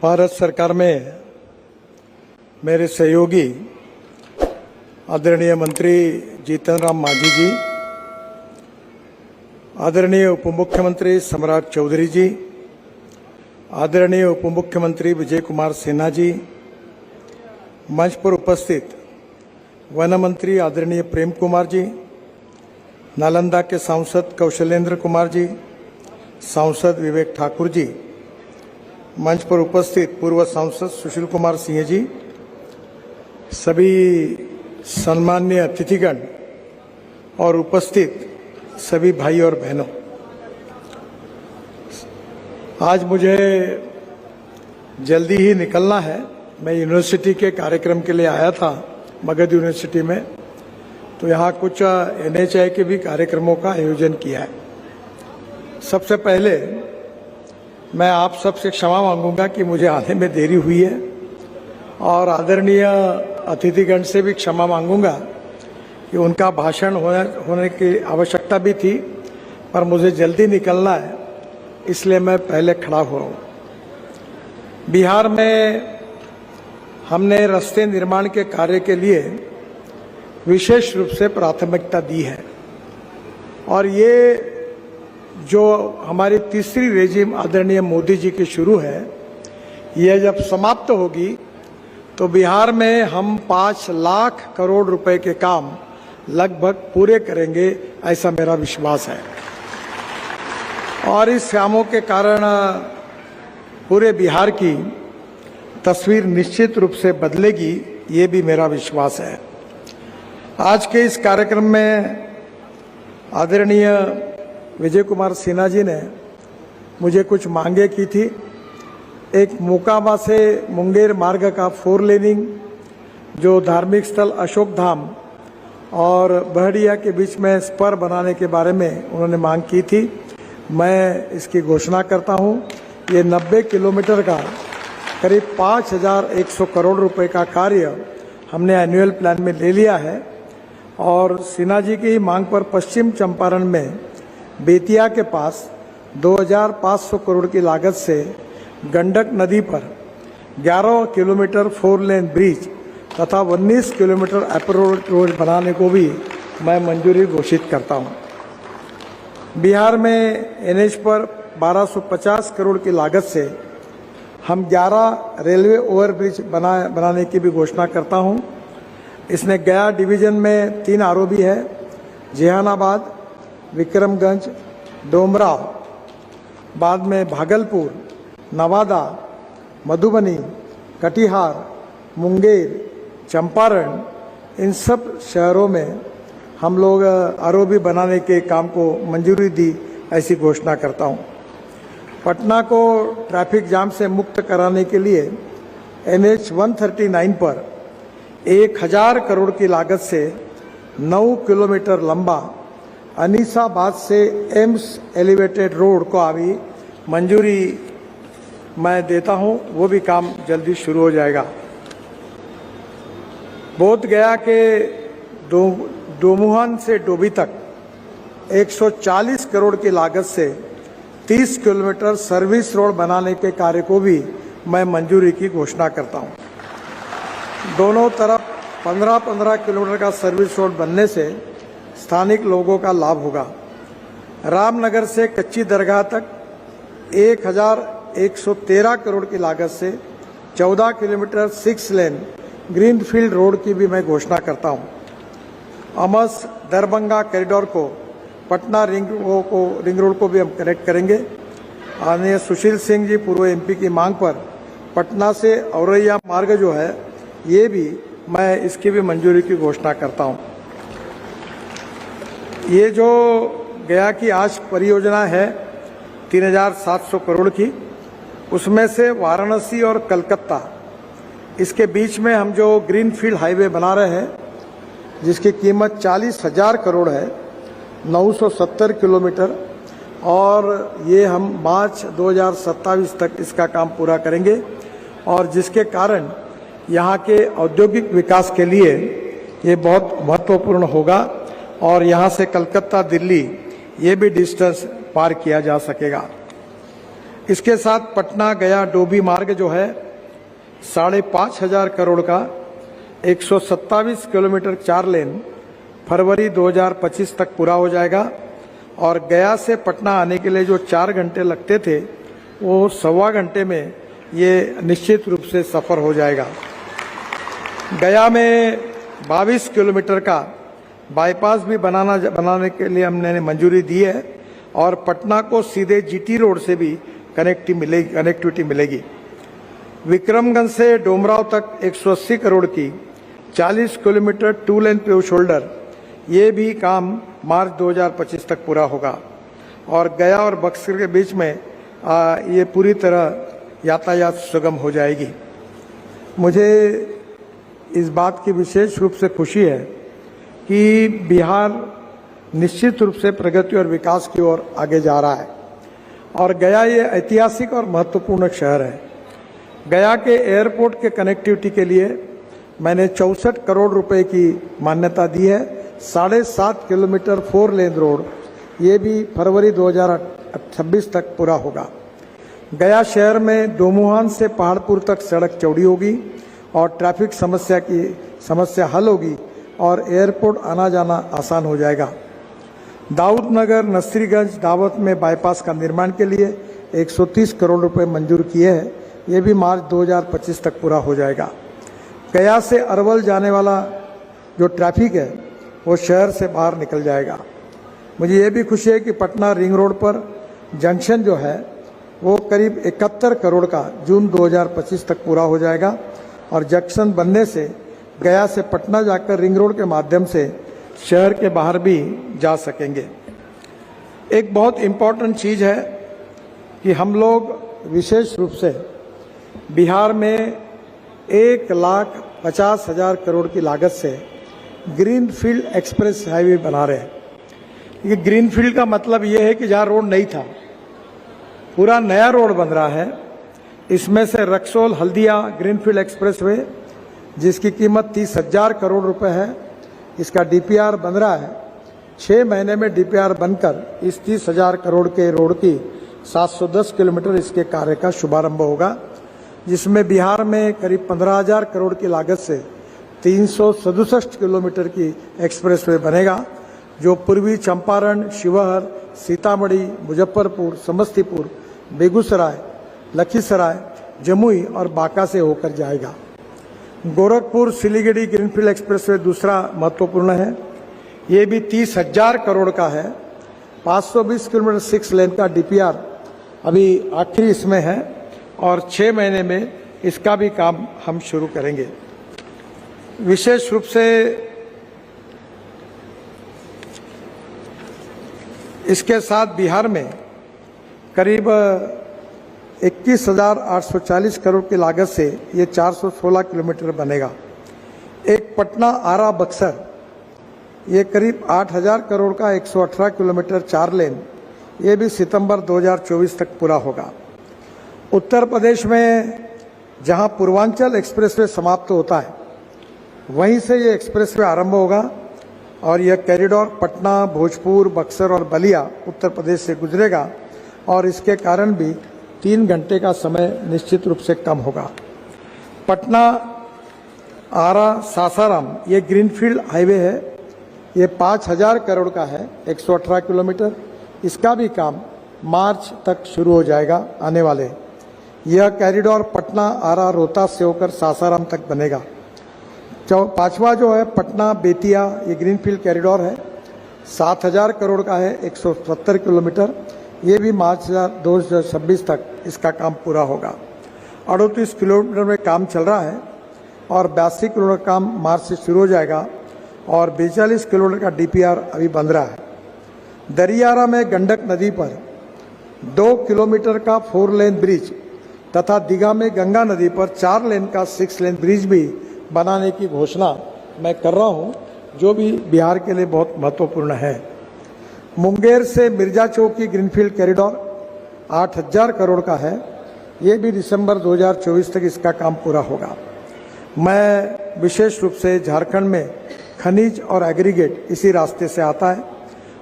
भारत सरकार में मेरे सहयोगी आदरणीय मंत्री जीतन राम मांझी जी, आदरणीय उप मुख्यमंत्री सम्राट चौधरी जी, आदरणीय उप मुख्यमंत्री विजय कुमार सिन्हा जी, मंच पर उपस्थित वन मंत्री आदरणीय प्रेम कुमार जी, नालंदा के सांसद कौशलेंद्र कुमार जी, सांसद विवेक ठाकुर जी, मंच पर उपस्थित पूर्व सांसद सुशील कुमार सिंह जी, सभी सम्माननीय अतिथिगण और उपस्थित सभी भाई और बहनों, आज मुझे जल्दी ही निकलना है। मैं यूनिवर्सिटी के कार्यक्रम के लिए आया था मगध यूनिवर्सिटी में, तो यहाँ कुछ NHI के भी कार्यक्रमों का आयोजन किया है। सबसे पहले मैं आप सबसे क्षमा मांगूंगा कि मुझे आने में देरी हुई है, और आदरणीय अतिथिगण से भी क्षमा मांगूंगा कि उनका भाषण होने की आवश्यकता भी थी, पर मुझे जल्दी निकलना है, इसलिए मैं पहले खड़ा हुआ हूँ। बिहार में हमने रास्ते निर्माण के कार्य के लिए विशेष रूप से प्राथमिकता दी है, और ये जो हमारी तीसरी रेजिम आदरणीय मोदी जी की शुरू है, यह जब समाप्त होगी तो बिहार में हम 5 लाख करोड़ रुपए के काम लगभग पूरे करेंगे, ऐसा मेरा विश्वास है। और इस कामों के कारण पूरे बिहार की तस्वीर निश्चित रूप से बदलेगी, ये भी मेरा विश्वास है। आज के इस कार्यक्रम में आदरणीय विजय कुमार सिन्हा जी ने मुझे कुछ मांगे की थी। एक मोकामा से मुंगेर मार्ग का 4 लेनिंग, जो धार्मिक स्थल अशोक धाम और बहड़िया के बीच में स्पर बनाने के बारे में उन्होंने मांग की थी। मैं इसकी घोषणा करता हूं। ये 90 किलोमीटर का करीब 5100 करोड़ रुपए का कार्य हमने एनुअल प्लान में ले लिया है। और सिन्हा जी की मांग पर पश्चिम चंपारण में बेतिया के पास 2500 करोड़ की लागत से गंडक नदी पर 11 किलोमीटर 4 लेन ब्रिज तथा 19 किलोमीटर अप्रोच रोड बनाने को भी मैं मंजूरी घोषित करता हूं। बिहार में NH पर 1250 करोड़ की लागत से हम 11 रेलवे ओवरब्रिज बनाने की भी घोषणा करता हूं। इसमें गया डिवीजन में 3 ROB है, जहानाबाद, विक्रमगंज, डोमराव, बाद में भागलपुर, नवादा, मधुबनी, कटिहार, मुंगेर, चंपारण, इन सब शहरों में हम लोग ROB बनाने के काम को मंजूरी दी, ऐसी घोषणा करता हूं। पटना को ट्रैफिक जाम से मुक्त कराने के लिए NH 139 पर 1000 करोड़ की लागत से 9 किलोमीटर लंबा अनीसाबाद से एम्स एलिवेटेड रोड को अभी मंजूरी मैं देता हूं, वो भी काम जल्दी शुरू हो जाएगा। बोध गया के डोमुहान से डोभी तक 140 करोड़ की लागत से 30 किलोमीटर सर्विस रोड बनाने के कार्य को भी मैं मंजूरी की घोषणा करता हूं। दोनों तरफ 15-15 किलोमीटर का सर्विस रोड बनने से स्थानिक लोगों का लाभ होगा। रामनगर से कच्ची दरगाह तक 1113 करोड़ की लागत से 14 किलोमीटर 6 लेन ग्रीनफील्ड रोड की भी मैं घोषणा करता हूं। अमस दरभंगा कॉरिडोर को पटना रिंग रोड को भी हम कनेक्ट करेंगे। आदरणीय सुशील सिंह जी पूर्व MP की मांग पर पटना से औरैया मार्ग जो है, ये भी मैं इसकी भी मंजूरी की घोषणा करता हूं। ये जो गया की आज परियोजना है 3700 करोड़ की, उसमें से वाराणसी और कलकत्ता, इसके बीच में हम जो ग्रीनफील्ड हाईवे बना रहे हैं, जिसकी कीमत 40,000 करोड़ है, 970 किलोमीटर, और ये हम मार्च 2027 तक इसका काम पूरा करेंगे, और जिसके कारण यहाँ के औद्योगिक विकास के लिए ये बहुत महत्वपूर्ण होगा, और यहाँ से कलकत्ता दिल्ली ये भी डिस्टेंस पार किया जा सकेगा। इसके साथ पटना गया डोभी मार्ग जो है 5,500 करोड़ का 127 किलोमीटर 4 लेन फरवरी 2025 तक पूरा हो जाएगा और गया से पटना आने के लिए जो 4 घंटे लगते थे वो 1.25 घंटे में ये निश्चित रूप से सफर हो जाएगा। गया में 22 किलोमीटर का बाईपास भी बनाने के लिए हमने मंजूरी दी है और पटना को सीधे जीटी रोड से भी कनेक्टिविटी मिलेगी। विक्रमगंज से डोमराव तक 180 करोड़ की 40 किलोमीटर 2 लेन पेव शोल्डर, ये भी काम मार्च 2025 तक पूरा होगा और गया और बक्सर के बीच में ये पूरी तरह यातायात सुगम हो जाएगी। मुझे इस बात की विशेष रूप से खुशी है कि बिहार निश्चित रूप से प्रगति और विकास की ओर आगे जा रहा है और गया ये ऐतिहासिक और महत्वपूर्ण शहर है। गया के एयरपोर्ट के कनेक्टिविटी के लिए मैंने 64 करोड़ रुपए की मान्यता दी है। 7.5 किलोमीटर 4 लेन रोड, ये भी फरवरी 2026 तक पूरा होगा। गया शहर में दोमुहान से पहाड़पुर तक सड़क चौड़ी होगी और ट्रैफिक समस्या हल होगी और एयरपोर्ट आना जाना आसान हो जाएगा। दाऊद नगर नसरीगंज दावत में बाईपास का निर्माण के लिए 130 करोड़ रुपए मंजूर किए हैं, ये भी मार्च 2025 तक पूरा हो जाएगा। गया से अरवल जाने वाला जो ट्रैफिक है वो शहर से बाहर निकल जाएगा। मुझे ये भी खुशी है कि पटना रिंग रोड पर जंक्शन जो है वो करीब 71 करोड़ का जून 2025 तक पूरा हो जाएगा और जंक्शन बनने से गया से पटना जाकर रिंग रोड के माध्यम से शहर के बाहर भी जा सकेंगे। एक बहुत इम्पोर्टेंट चीज़ है कि हम लोग विशेष रूप से बिहार में 1,50,000 करोड़ की लागत से ग्रीन फील्ड एक्सप्रेस हाईवे बना रहे हैं। ये ग्रीन फील्ड का मतलब ये है कि जहाँ रोड नहीं था पूरा नया रोड बन रहा है। इसमें से Raxaul Haldia greenfield express way जिसकी कीमत 30,000 करोड़ रुपए है, इसका डीपीआर बन रहा है। 6 महीने में डीपीआर बनकर इस 30,000 करोड़ के रोड की 710 किलोमीटर इसके कार्य का शुभारंभ होगा, जिसमें बिहार में करीब 15,000 करोड़ की लागत से 367 किलोमीटर की एक्सप्रेसवे बनेगा, जो पूर्वी चंपारण, शिवहर, सीतामढ़ी, मुजफ्फरपुर, समस्तीपुर, बेगूसराय, लखीसराय, जमुई और बांका से होकर जाएगा। गोरखपुर सिलीगुड़ी ग्रीनफील्ड एक्सप्रेसवे दूसरा महत्वपूर्ण है। ये भी 30,000 करोड़ का है। 520 किलोमीटर 6 लेन का डीपीआर अभी आखिरी इसमें है और 6 महीने में इसका भी काम हम शुरू करेंगे। विशेष रूप से इसके साथ बिहार में करीब 21,840 करोड़ की लागत से ये 416 किलोमीटर बनेगा। एक पटना आरा बक्सर, ये करीब 8,000 करोड़ का 118 किलोमीटर 4 लेन, ये भी सितंबर 2024 तक पूरा होगा। उत्तर प्रदेश में जहां पूर्वांचल एक्सप्रेसवे समाप्त होता है वहीं से ये एक्सप्रेसवे आरंभ होगा और यह कॉरिडोर पटना, भोजपुर, बक्सर और बलिया उत्तर प्रदेश से गुजरेगा और इसके कारण भी 3 घंटे का समय निश्चित रूप से कम होगा। पटना आरा सासाराम ये ग्रीनफील्ड हाईवे है, ये 5,000 करोड़ का है, 118 किलोमीटर। इसका भी काम मार्च तक शुरू हो जाएगा आने वाले। यह कॉरिडोर पटना आरा रोहतास से होकर सासाराम तक बनेगा। 5वां जो है पटना बेतिया, ये ग्रीनफील्ड कॉरिडोर है, 7,000 करोड़ का है, 170 किलोमीटर। ये भी मार्च 2026 तक इसका काम पूरा होगा। 38 किलोमीटर में काम चल रहा है और 82 किलोमीटर काम मार्च से शुरू हो जाएगा और 42 किलोमीटर का डीपीआर अभी बन रहा है। दरियारा में गंडक नदी पर 2 किलोमीटर का 4 लेन ब्रिज तथा दीघा में गंगा नदी पर 4 लेन का 6 लेन ब्रिज भी बनाने की घोषणा मैं कर रहा हूं, जो भी बिहार के लिए बहुत महत्वपूर्ण है। मुंगेर से मिर्जा चौक की ग्रीनफील्ड कॉरिडोर 8,000 करोड़ का है, ये भी दिसंबर 2024 तक इसका काम पूरा होगा। मैं विशेष रूप से झारखंड में खनिज और एग्रीगेट इसी रास्ते से आता है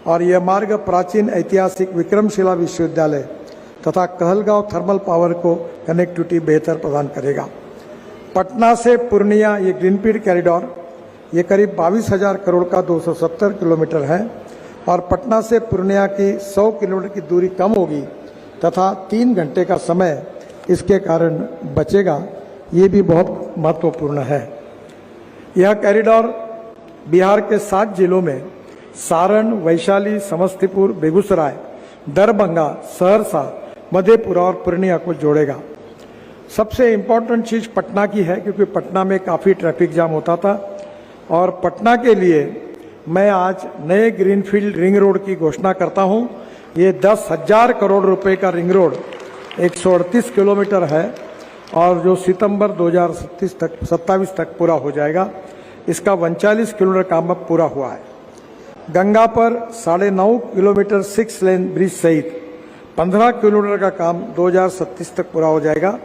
और यह मार्ग प्राचीन ऐतिहासिक विक्रमशिला विश्वविद्यालय तथा कहलगांव थर्मल पावर को कनेक्टिविटी बेहतर प्रदान करेगा। पटना से पूर्णिया ये ग्रीनफील्ड कॉरिडोर ये करीब 22,000 करोड़ का 270 किलोमीटर है और पटना से पूर्णिया की 100 किलोमीटर की दूरी कम होगी तथा 3 घंटे का समय इसके कारण बचेगा। ये भी बहुत महत्वपूर्ण है। यह कॉरिडोर बिहार के 7 जिलों में सारण, वैशाली, समस्तीपुर, बेगूसराय, दरभंगा, सहरसा, मधेपुरा और पूर्णिया को जोड़ेगा। सबसे इम्पोर्टेंट चीज़ पटना की है क्योंकि पटना में काफ़ी ट्रैफिक जाम होता था और पटना के लिए मैं आज नए ग्रीनफील्ड रिंग रोड की घोषणा करता हूं। ये 10,000 करोड़ रुपए का रिंग रोड 138 किलोमीटर है और जो सितंबर 2027 तक पूरा हो जाएगा। इसका 39 किलोमीटर काम अब पूरा हुआ है। गंगा पर 9.5 किलोमीटर 6 लेन ब्रिज सहित 15 किलोमीटर का काम 2037 तक पूरा हो जाएगा,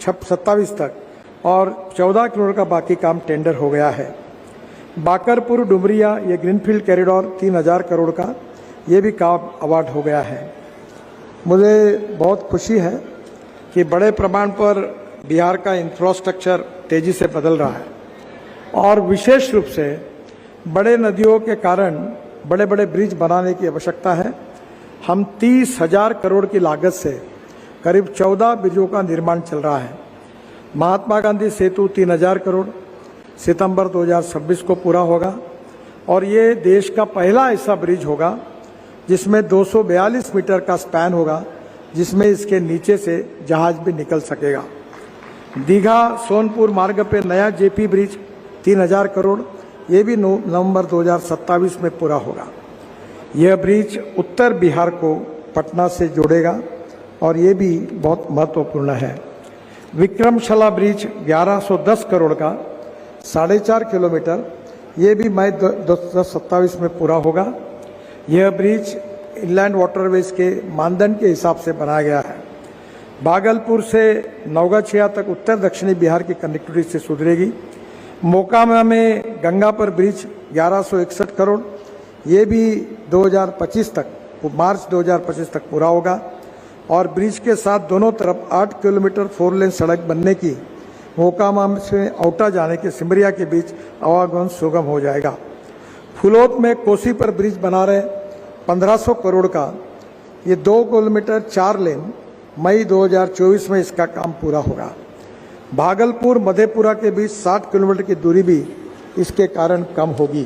27 तक, और 14 किलोमीटर का बाकी काम टेंडर हो गया है। बाकरपुर डुमरिया ये ग्रीनफील्ड कॉरिडोर 3,000 करोड़ का ये भी काम अवार्ड हो गया है। मुझे बहुत खुशी है कि बड़े प्रमाण पर बिहार का इंफ्रास्ट्रक्चर तेजी से बदल रहा है और विशेष रूप से बड़े नदियों के कारण बड़े बड़े ब्रिज बनाने की आवश्यकता है। हम 30,000 करोड़ की लागत से करीब 14 ब्रिजों का निर्माण चल रहा है। महात्मा गांधी सेतु 3,000 करोड़ सितंबर 2026 को पूरा होगा और ये देश का पहला ऐसा ब्रिज होगा जिसमें 242 मीटर का स्पैन होगा, जिसमें इसके नीचे से जहाज भी निकल सकेगा। दीघा सोनपुर मार्ग पे नया जेपी ब्रिज 3,000 करोड़ ये भी नवंबर 2027 में पूरा होगा। यह ब्रिज उत्तर बिहार को पटना से जोड़ेगा और ये भी बहुत महत्वपूर्ण है। विक्रमशिला ब्रिज 1110 करोड़ का 4.5 किलोमीटर ये भी मई 2027 में पूरा होगा। यह ब्रिज इनलैंड वाटरवेज के मानदंड के हिसाब से बनाया गया है। भागलपुर से नौगाछिया तक उत्तर दक्षिणी बिहार की कनेक्टिविटी से सुधरेगी। मोकामा में गंगा पर ब्रिज 1161 करोड़ ये भी 2025 तक, मार्च 2025 तक पूरा होगा और ब्रिज के साथ दोनों तरफ 8 किलोमीटर 4 लेन सड़क बनने की मोकामा से औटा जाने के सिमरिया के बीच आवागमन सुगम हो जाएगा। फुलोत में कोसी पर ब्रिज बना रहे 1500 करोड़ का ये 2 किलोमीटर 4 लेन मई 2024 में इसका काम पूरा होगा। भागलपुर मधेपुरा के बीच 60 किलोमीटर की दूरी भी इसके कारण कम होगी।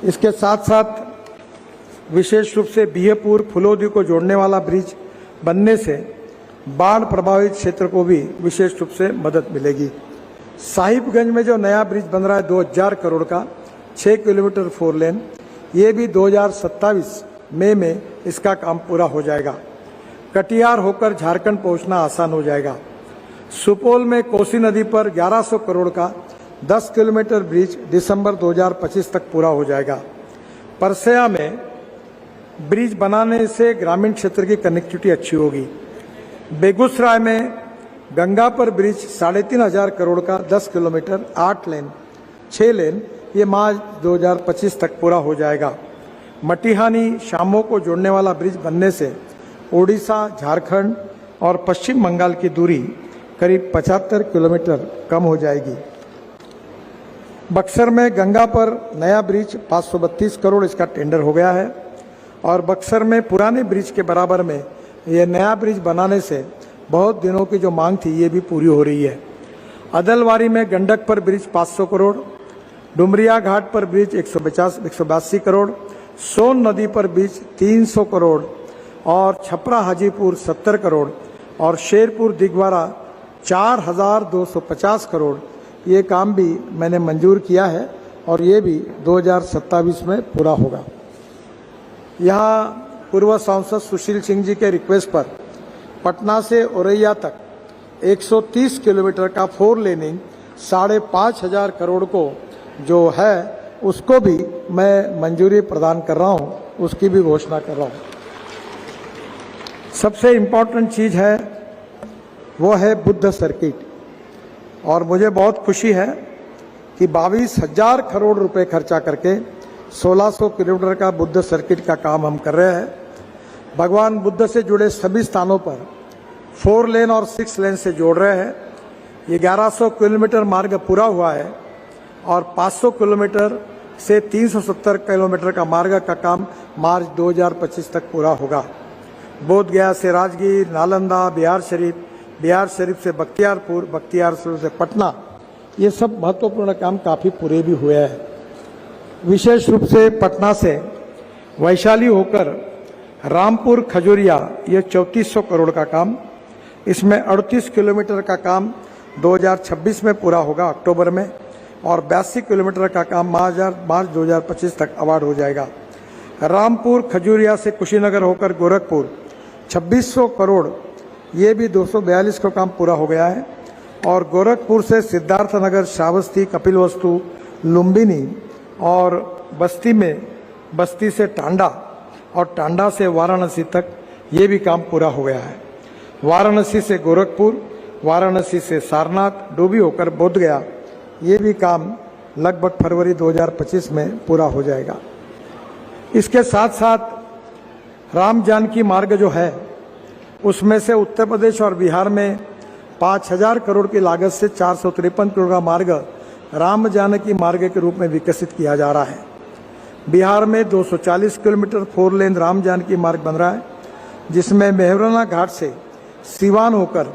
इसके साथ साथ विशेष रूप से बिहपुर फुलोदी को जोड़ने वाला ब्रिज बनने से बाढ़ प्रभावित क्षेत्र को भी विशेष रूप से मदद मिलेगी। साहिबगंज में जो नया ब्रिज बन रहा है 2000 करोड़ का 6 किलोमीटर 4 लेन ये भी 2027 मई में इसका काम पूरा हो जाएगा। कटिहार होकर झारखंड पहुंचना आसान हो जाएगा। सुपौल में कोसी नदी पर 1100 करोड़ का 10 किलोमीटर ब्रिज दिसंबर 2025 तक पूरा हो जाएगा। परसया में ब्रिज बनाने से ग्रामीण क्षेत्र की कनेक्टिविटी अच्छी होगी। बेगूसराय में गंगा पर ब्रिज 3,500 करोड़ का 10 किलोमीटर 8 लेन 6 लेन ये मार्च 2025 तक पूरा हो जाएगा। मटिहानी शामो को जोड़ने वाला ब्रिज बनने से ओडिशा, झारखंड और पश्चिम बंगाल की दूरी करीब 75 किलोमीटर कम हो जाएगी। बक्सर में गंगा पर नया ब्रिज 532 करोड़ इसका टेंडर हो गया है और बक्सर में पुराने ब्रिज के बराबर में ये नया ब्रिज बनाने से बहुत दिनों की जो मांग थी ये भी पूरी हो रही है। अदलवारी में गंडक पर ब्रिज 500 करोड़, डुमरिया घाट पर ब्रिज 182 करोड़, सोन नदी पर ब्रिज 300 करोड़ और छपरा हाजीपुर 70 करोड़ और शेरपुर दिगवारा 4,250 करोड़ ये काम भी मैंने मंजूर किया है और ये भी 2027 में पूरा होगा। यहाँ पूर्व सांसद सुशील सिंह जी के रिक्वेस्ट पर पटना से औरैया तक 130 किलोमीटर का 4 लेनिंग 5,500 करोड़ को जो है उसको भी मैं मंजूरी प्रदान कर रहा हूँ, उसकी भी घोषणा कर रहा हूँ। सबसे इम्पोर्टेंट चीज़ है वो है बुद्ध सर्किट और मुझे बहुत खुशी है कि 22,000 करोड़ रुपए खर्चा करके 1,600 किलोमीटर का बुद्ध सर्किट का काम हम कर रहे हैं। भगवान बुद्ध से जुड़े सभी स्थानों पर 4 लेन और 6 लेन से जोड़ रहे हैं। ये 1100 किलोमीटर मार्ग पूरा हुआ है और 500 किलोमीटर से 370 किलोमीटर का मार्ग का काम मार्च 2025 तक पूरा होगा। बोध गया से राजगीर, नालंदा, बिहार शरीफ से बख्तियारपुर, बख्तियारपुर से पटना, ये सब महत्वपूर्ण काम काफ़ी पूरे भी हुए हैं। विशेष रूप से पटना से वैशाली होकर रामपुर खजूरिया, ये 3400 करोड़ का काम, इसमें 38 किलोमीटर का काम 2026 में पूरा होगा अक्टूबर में, और 82 किलोमीटर का काम मार्च 2025 तक अवार्ड हो जाएगा। रामपुर खजूरिया से कुशीनगर होकर गोरखपुर 2600 करोड़, ये भी 242 का काम पूरा हो गया है। और गोरखपुर से सिद्धार्थनगर, श्रावस्ती, कपिलवस्तु, लुम्बिनी और बस्ती से टांडा और टांडा से वाराणसी तक ये भी काम पूरा हो गया है। वाराणसी से गोरखपुर, वाराणसी से सारनाथ, डोभी होकर बोध गया, ये भी काम लगभग फरवरी 2025 में पूरा हो जाएगा। इसके साथ साथ राम जानकी मार्ग जो है, उसमें से उत्तर प्रदेश और बिहार में 5000 करोड़ की लागत से 453 करोड़ का मार्ग राम जानकी मार्ग के रूप में विकसित किया जा रहा है। बिहार में 240 किलोमीटर 4 लेन राम जानकी मार्ग बन रहा है, जिसमें मेहराना घाट से सीवान होकर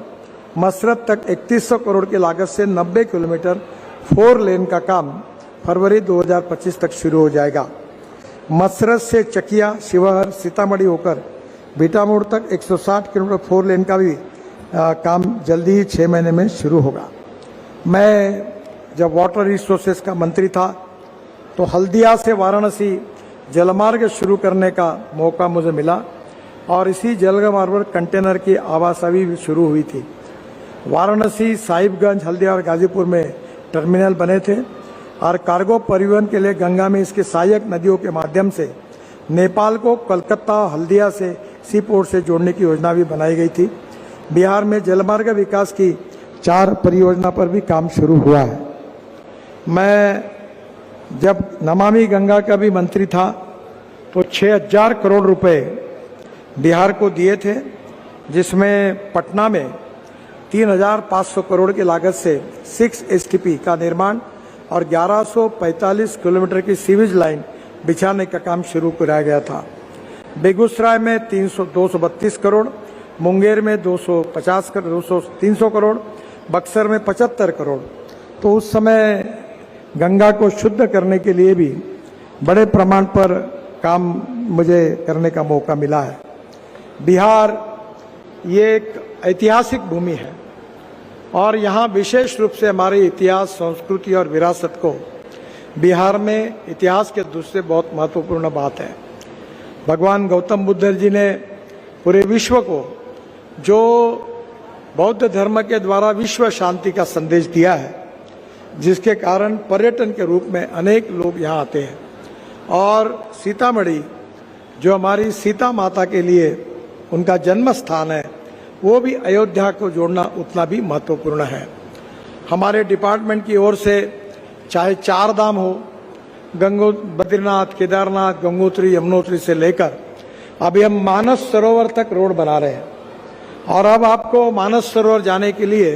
मसरत तक 3100 करोड़ की लागत से 90 किलोमीटर 4 लेन का काम फरवरी 2025 तक शुरू हो जाएगा। मसरत से चकिया, शिवहर, सीतामढ़ी होकर बीटामोड़ तक 160 किलोमीटर 4 लेन का भी काम जल्दी ही 6 महीने में शुरू होगा। मैं जब वाटर रिसोर्सेज का मंत्री था तो हल्दिया से वाराणसी जलमार्ग शुरू करने का मौका मुझे मिला और इसी जलमार्ग पर कंटेनर की आवाजाही भी शुरू हुई थी। वाराणसी, साहिबगंज, हल्दिया और गाजीपुर में टर्मिनल बने थे और कार्गो परिवहन के लिए गंगा में इसके सहायक नदियों के माध्यम से नेपाल को कलकत्ता, हल्दिया से सी पोर्ट से जोड़ने की योजना भी बनाई गई थी। बिहार में जलमार्ग विकास की 4 परियोजना पर भी काम शुरू हुआ है। मैं जब नमामि गंगा का भी मंत्री था तो 6000 करोड़ रुपए बिहार को दिए थे, जिसमें पटना में 3500 करोड़ की लागत से 6 STP का निर्माण और 1145 किलोमीटर की सीवेज लाइन बिछाने का काम शुरू कराया गया था। बेगूसराय में 232 करोड़, मुंगेर में 300 करोड़, बक्सर में 75 करोड़। तो उस समय गंगा को शुद्ध करने के लिए भी बड़े प्रमाण पर काम मुझे करने का मौका मिला है। बिहार ये एक ऐतिहासिक भूमि है और यहाँ विशेष रूप से हमारे इतिहास, संस्कृति और विरासत को बिहार में इतिहास के दूसरे बहुत महत्वपूर्ण बात है। भगवान गौतम बुद्ध जी ने पूरे विश्व को जो बौद्ध धर्म के द्वारा विश्व शांति का संदेश दिया है, जिसके कारण पर्यटन के रूप में अनेक लोग यहाँ आते हैं। और सीतामढ़ी जो हमारी सीता माता के लिए उनका जन्म स्थान है, वो भी अयोध्या को जोड़ना उतना भी महत्वपूर्ण है। हमारे डिपार्टमेंट की ओर से चाहे 4 धाम हो, बद्रीनाथ, केदारनाथ, गंगोत्री, यमुनोत्री से लेकर अभी हम मानस सरोवर तक रोड बना रहे हैं। और अब आपको मानस सरोवर जाने के लिए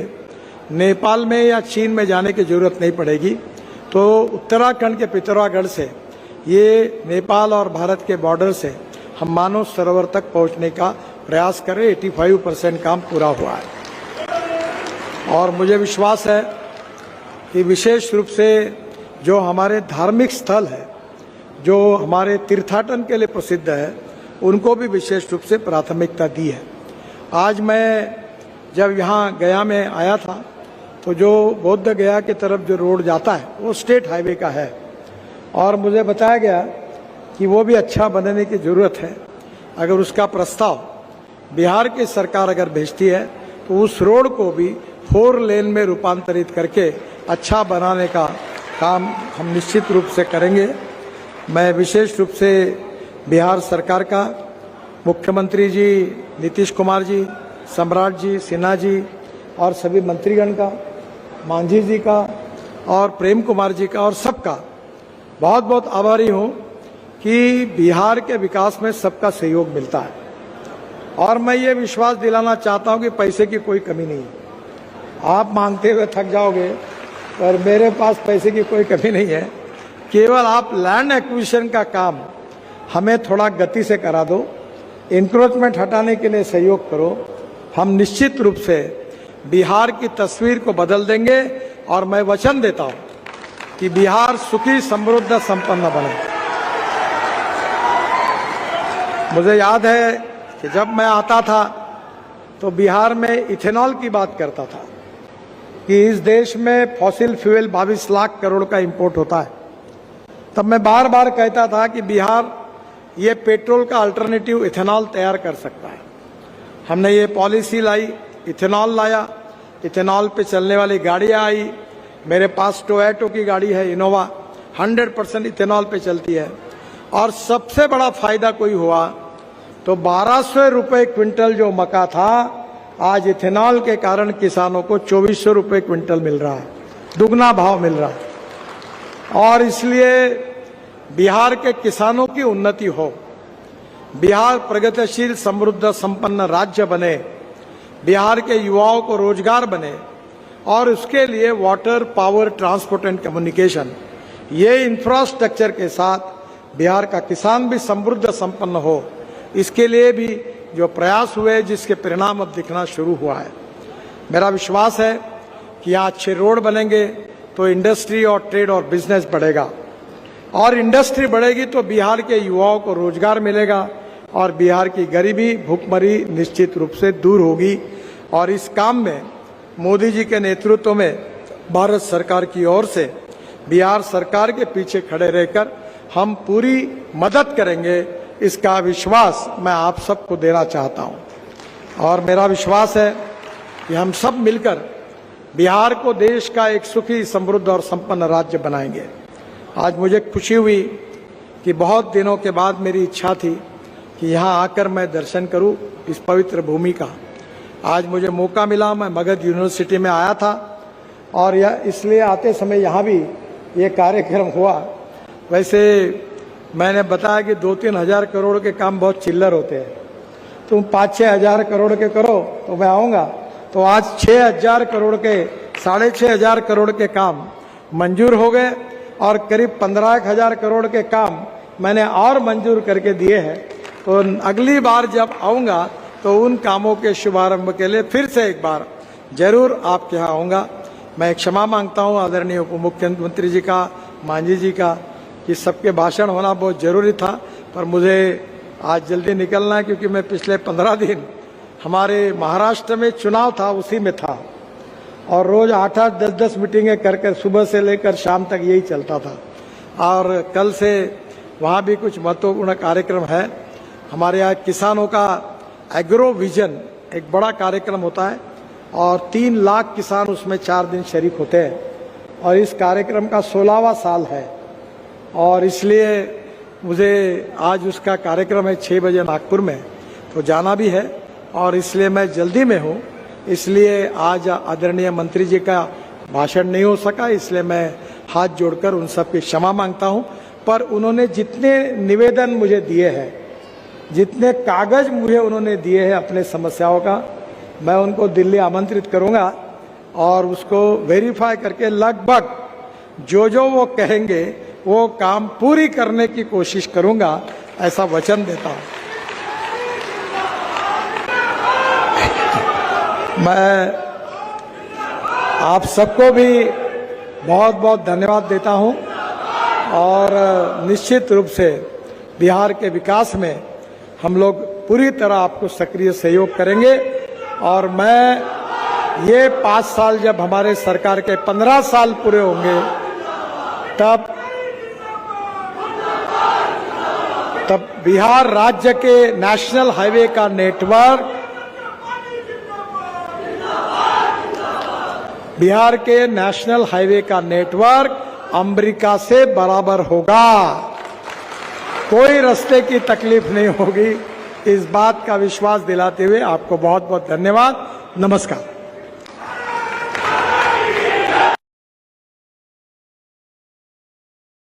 नेपाल में या चीन में जाने की जरूरत नहीं पड़ेगी। तो उत्तराखंड के पिथौरागढ़ से, ये नेपाल और भारत के बॉर्डर से हम मानस सरोवर तक पहुंचने का प्रयास करें। 85% काम पूरा हुआ है और मुझे विश्वास है कि विशेष रूप से जो हमारे धार्मिक स्थल है, जो हमारे तीर्थाटन के लिए प्रसिद्ध है, उनको भी विशेष रूप से प्राथमिकता दी है। आज मैं जब यहाँ गया में आया था तो जो बौद्ध गया की तरफ जो रोड जाता है वो स्टेट हाईवे का है और मुझे बताया गया कि वो भी अच्छा बनने की ज़रूरत है। अगर उसका प्रस्ताव बिहार की सरकार अगर भेजती है तो उस रोड को भी 4 लेन में रूपांतरित करके अच्छा बनाने का काम हम निश्चित रूप से करेंगे। मैं विशेष रूप से बिहार सरकार का, मुख्यमंत्री जी नीतीश कुमार जी, सम्राट जी, सिन्हा जी और सभी मंत्रीगण का, मांझी जी का और प्रेम कुमार जी का और सबका बहुत बहुत आभारी हूँ कि बिहार के विकास में सबका सहयोग मिलता है। और मैं ये विश्वास दिलाना चाहता हूं कि पैसे की कोई कमी नहीं है। आप मांगते हुए थक जाओगे, पर मेरे पास पैसे की कोई कमी नहीं है। केवल आप लैंड एक्विजिशन का काम हमें थोड़ा गति से करा दो, इंक्रोचमेंट हटाने के लिए सहयोग करो। हम निश्चित रूप से बिहार की तस्वीर को बदल देंगे और मैं वचन देता हूं कि बिहार सुखी, समृद्ध, संपन्न बने। मुझे याद है कि जब मैं आता था तो बिहार में इथेनॉल की बात करता था कि इस देश में फॉसिल फ्यूल 22 लाख करोड़ का इंपोर्ट होता है। तब मैं बार बार कहता था कि बिहार ये पेट्रोल का अल्टरनेटिव इथेनॉल तैयार कर सकता है। हमने ये पॉलिसी लाई, इथेनॉल लाया, इथेनॉल पे चलने वाली गाड़ियां आई। मेरे पास टोयोटो की गाड़ी है इनोवा, 100% इथेनॉल पे चलती है। और सबसे बड़ा फायदा कोई हुआ तो 1200 रुपये क्विंटल जो मक्का था, आज इथेनॉल के कारण किसानों को 2400 रुपये क्विंटल मिल रहा है, दुगना भाव मिल रहा है। और इसलिए बिहार के किसानों की उन्नति हो, बिहार प्रगतिशील, समृद्ध, संपन्न राज्य बने, बिहार के युवाओं को रोजगार बने और उसके लिए water, power, transport and communication, ये इंफ्रास्ट्रक्चर के साथ बिहार का किसान भी समृद्ध, संपन्न हो, इसके लिए भी जो प्रयास हुए, जिसके परिणाम अब दिखना शुरू हुआ है। मेरा विश्वास है कि यहाँ अच्छे रोड बनेंगे तो इंडस्ट्री और ट्रेड और बिजनेस बढ़ेगा, और इंडस्ट्री बढ़ेगी तो बिहार के युवाओं को रोजगार मिलेगा और बिहार की गरीबी, भुखमरी निश्चित रूप से दूर होगी। और इस काम में मोदी जी के नेतृत्व में भारत सरकार की ओर से बिहार सरकार के पीछे खड़े रहकर हम पूरी मदद करेंगे, इसका विश्वास मैं आप सबको देना चाहता हूं। और मेरा विश्वास है कि हम सब मिलकर बिहार को देश का एक सुखी, समृद्ध और संपन्न राज्य बनाएंगे। आज मुझे खुशी हुई कि बहुत दिनों के बाद मेरी इच्छा थी कि यहाँ आकर मैं दर्शन करूं इस पवित्र भूमि का। आज मुझे मौका मिला, मैं मगध यूनिवर्सिटी में आया था और यह इसलिए आते समय यहाँ भी ये कार्यक्रम हुआ। वैसे मैंने बताया कि 2-3 हज़ार करोड़ के काम बहुत चिल्लर होते हैं, तुम 5-6 हज़ार करोड़ के करो तो मैं आऊँगा। तो आज 6,000 करोड़ के, 6,500 करोड़ के काम मंजूर हो गए और करीब 15,000 करोड़ के काम मैंने और मंजूर करके दिए हैं। तो अगली बार जब आऊँगा तो उन कामों के शुभारंभ के लिए फिर से एक बार जरूर आपके यहाँ आऊँगा। मैं क्षमा मांगता हूँ आदरणीय उप मुख्यमंत्री जी का, मांझी जी का, कि सबके भाषण होना बहुत जरूरी था, पर मुझे आज जल्दी निकलना है क्योंकि मैं पिछले 15 दिन हमारे महाराष्ट्र में चुनाव था, उसी में था और रोज 8-8, 10-10 मीटिंगें कर सुबह से लेकर शाम तक यही चलता था। और कल से वहाँ भी कुछ महत्वपूर्ण कार्यक्रम है। हमारे यहाँ किसानों का एग्रो विजन एक बड़ा कार्यक्रम होता है और 3 लाख किसान उसमें 4 दिन शरीक होते हैं और इस कार्यक्रम का 16वां साल है। और इसलिए मुझे आज उसका कार्यक्रम है 6 बजे नागपुर में, तो जाना भी है और इसलिए मैं जल्दी में हूँ। इसलिए आज आदरणीय मंत्री जी का भाषण नहीं हो सका, इसलिए मैं हाथ जोड़कर उन सब की क्षमा मांगता हूँ। पर उन्होंने जितने निवेदन मुझे दिए हैं, जितने कागज मुझे उन्होंने दिए हैं अपने समस्याओं का, मैं उनको दिल्ली आमंत्रित करूँगा और उसको वेरीफाई करके लगभग जो जो वो कहेंगे वो काम पूरी करने की कोशिश करूँगा, ऐसा वचन देता हूँ। मैं आप सबको भी बहुत बहुत धन्यवाद देता हूं और निश्चित रूप से बिहार के विकास में हम लोग पूरी तरह आपको सक्रिय सहयोग करेंगे। और मैं ये 5 साल जब हमारे सरकार के 15 साल पूरे होंगे तब बिहार राज्य के नेशनल हाईवे का नेटवर्क, बिहार के नेशनल हाईवे का नेटवर्क अमेरिका से बराबर होगा, कोई रास्ते की तकलीफ नहीं होगी। इस बात का विश्वास दिलाते हुए आपको बहुत बहुत धन्यवाद। नमस्कार।